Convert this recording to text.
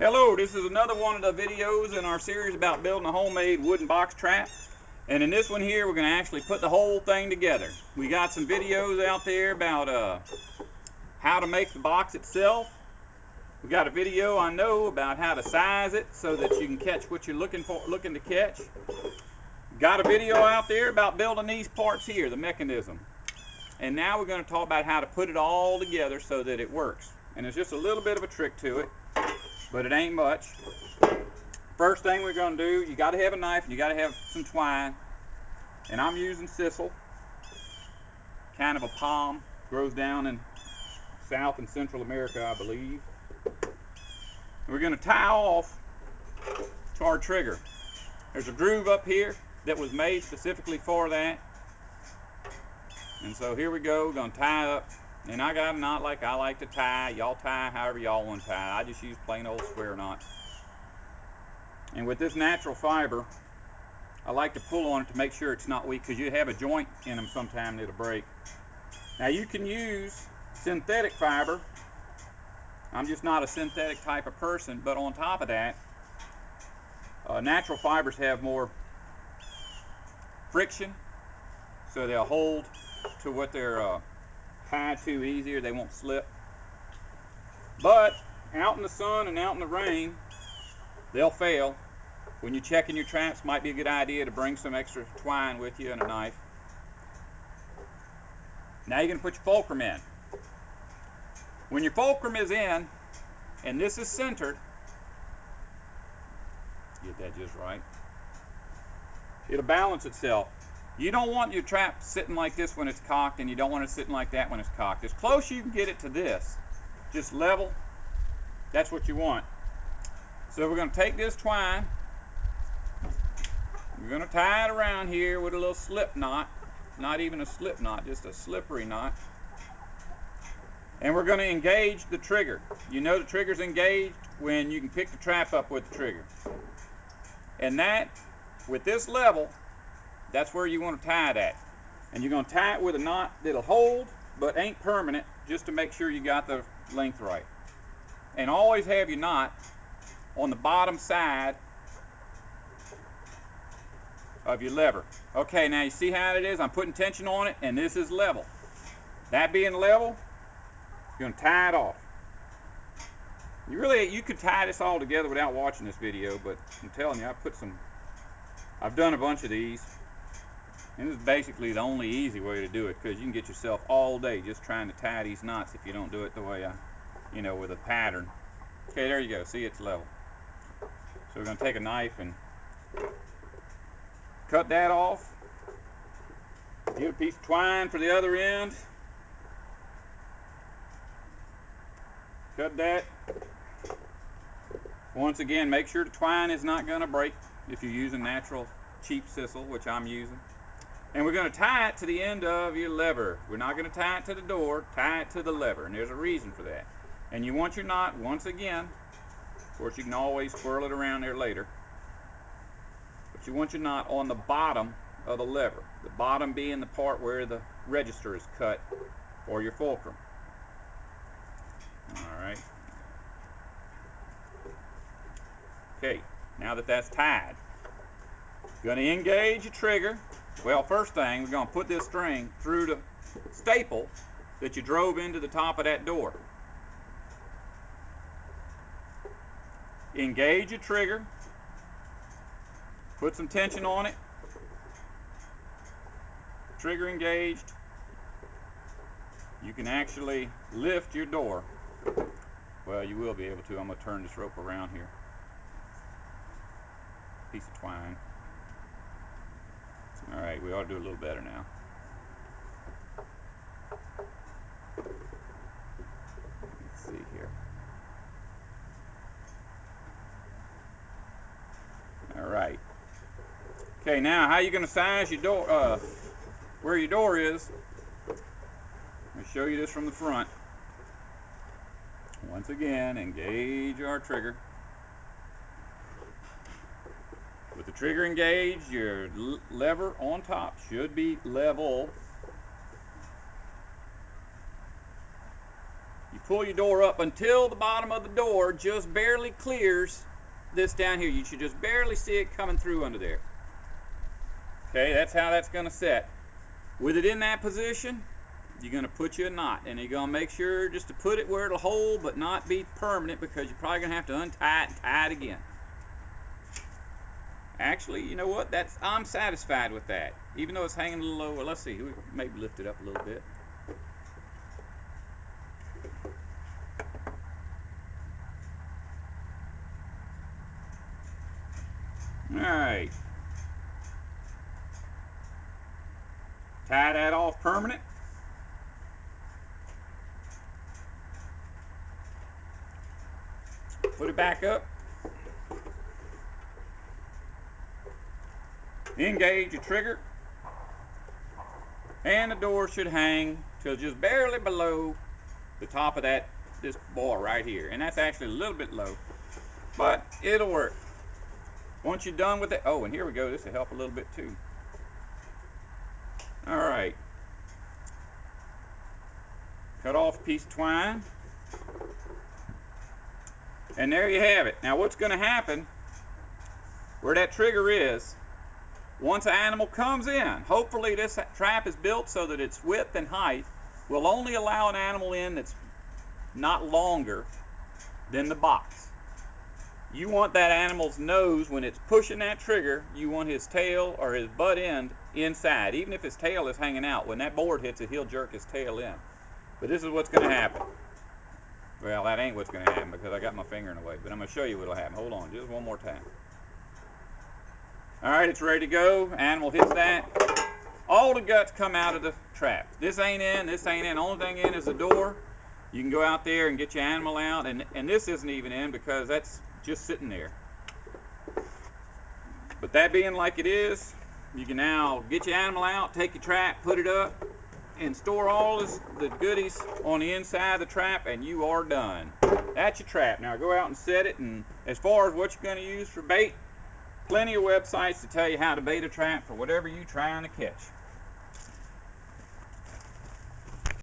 Hello, this is another one of the videos in our series about building a homemade wooden box trap. And in this one here, we're going to actually put the whole thing together. We got some videos out there about how to make the box itself. We got a video I know about how to size it so that you can catch what you're looking to catch. Got a video out there about building these parts here, the mechanism. And now we're going to talk about how to put it all together so that it works. And there's just a little bit of a trick to it, but it ain't much. First thing we're going to do, you got to have a knife and you got to have some twine. And I'm using sisal, kind of a palm, grows down in South and Central America, I believe. We're going to tie off to our trigger. There's a groove up here that was made specifically for that. And so here we go, we're going to tie up. And I got a knot like I like to tie. Y'all tie however y'all want to tie. I just use plain old square knots. And with this natural fiber, I like to pull on it to make sure it's not weak, because you have a joint in them sometime that'll break. Now you can use synthetic fiber. I'm just not a synthetic type of person, but on top of that, natural fibers have more friction, so they'll hold to what they're tied to easier. They won't slip. But out in the sun and out in the rain, they'll fail. When you're checking your traps, might be a good idea to bring some extra twine with you and a knife. Now you're going to put your fulcrum in. When your fulcrum is in, and this is centered, get that just right, it'll balance itself. You don't want your trap sitting like this when it's cocked, and you don't want it sitting like that when it's cocked. As close you can get it to this, just level, that's what you want. So we're going to take this twine, we're going to tie it around here with a little slip knot, not even a slip knot, just a slippery knot. And we're going to engage the trigger. You know the trigger's engaged when you can pick the trap up with the trigger. And that, with this level, that's where you want to tie it at. And you're going to tie it with a knot that'll hold, but ain't permanent, just to make sure you got the length right. And always have your knot on the bottom side of your lever. Okay, now you see how it is? I'm putting tension on it, and this is level. That being level, you're going to tie it off. You could tie this all together without watching this video, but I'm telling you, I've done a bunch of these. And this is basically the only easy way to do it, because you can get yourself all day just trying to tie these knots if you don't do it the way with a pattern. Okay, there you go. See, it's level. So we're going to take a knife and cut that off. Get a piece of twine for the other end. Cut that. Once again, make sure the twine is not going to break if you're using natural cheap sisal, which I'm using. And we're going to tie it to the end of your lever. We're not going to tie it to the door, tie it to the lever. And there's a reason for that. And you want your knot, once again, of course you can always swirl it around there later, but you want your knot on the bottom of the lever. The bottom being the part where the register is cut for your fulcrum. Alright. Okay, now that that's tied, you're going to engage your trigger. Well, first thing, we're going to put this string through the staple that you drove into the top of that door. Engage your trigger. Put some tension on it. Trigger engaged. You can actually lift your door. Well, you will be able to. I'm going to turn this rope around here. Piece of twine. Alright, we ought to do a little better now. Let's see here. Alright. Okay, now how are you going to size your door, where your door is? Let me show you this from the front. Once again, engage our trigger. With the trigger engaged, your lever on top should be level. You pull your door up until the bottom of the door just barely clears this down here. You should just barely see it coming through under there. Okay, that's how that's going to set. With it in that position, you're going to put you a knot, and you're going to make sure just to put it where it'll hold but not be permanent, because you're probably going to have to untie it and tie it again. Actually, you know what? I'm satisfied with that. Even though it's hanging a little low. Well, let's see. We maybe lift it up a little bit. Alright. Tie that off permanent. Put it back up. Engage your trigger. And the door should hang till just barely below the top of this bar right here. And that's actually a little bit low, but it'll work. Once you're done with it, oh, and here we go. This will help a little bit too. All right. Cut off a piece of twine. And there you have it. Now what's going to happen, where that trigger is, once an animal comes in, hopefully this trap is built so that its width and height will only allow an animal in that's not longer than the box. You want that animal's nose, when it's pushing that trigger, you want his tail or his butt end inside. Even if his tail is hanging out, when that board hits it, he'll jerk his tail in. But this is what's going to happen. Well, that ain't what's going to happen because I got my finger in the way, but I'm going to show you what'll happen. Hold on, just one more time. All right, it's ready to go. Animal hits that. All the guts come out of the trap. This ain't in, this ain't in. The only thing in is the door. You can go out there and get your animal out, and this isn't even in because that's just sitting there. But that being like it is, you can now get your animal out, take your trap, put it up, and store all the goodies on the inside of the trap, and you are done. That's your trap. Now go out and set it, and as far as what you're going to use for bait, plenty of websites to tell you how to bait a trap for whatever you're trying to catch.